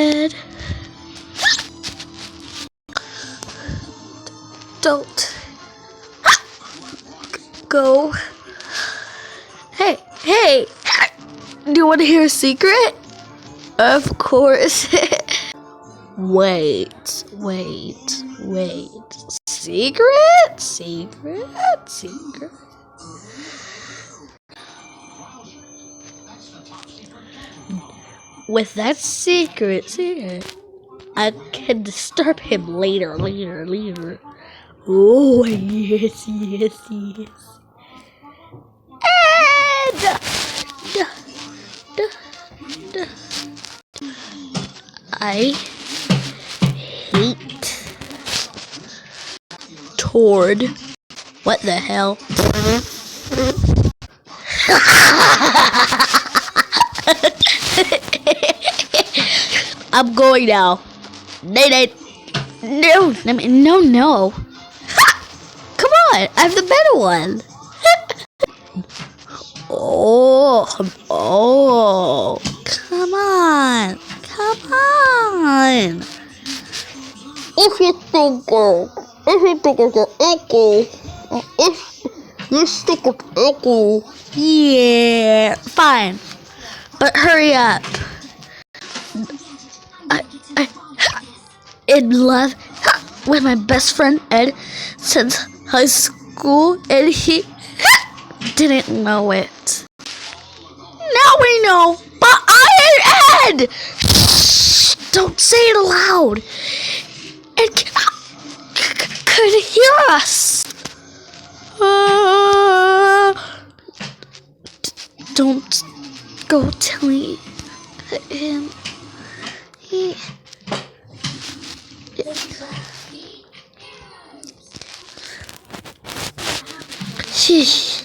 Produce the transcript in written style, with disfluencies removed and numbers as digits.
Ed, don't go. Hey, do you want to hear a secret? Of course. Wait. Secret? With that secret, I can disturb him later. Oh, yes. Ed! I hate Tord. What the hell? I'm going now. No. Come on, I have the better one. Oh, come on. If you think it's yeah, fine. But hurry up. I in love with my best friend Ed since high school, and he didn't know it. Now we know, but I ain't Ed. Shh, don't say it aloud. Ed could hear us. Don't go telling him. Shh.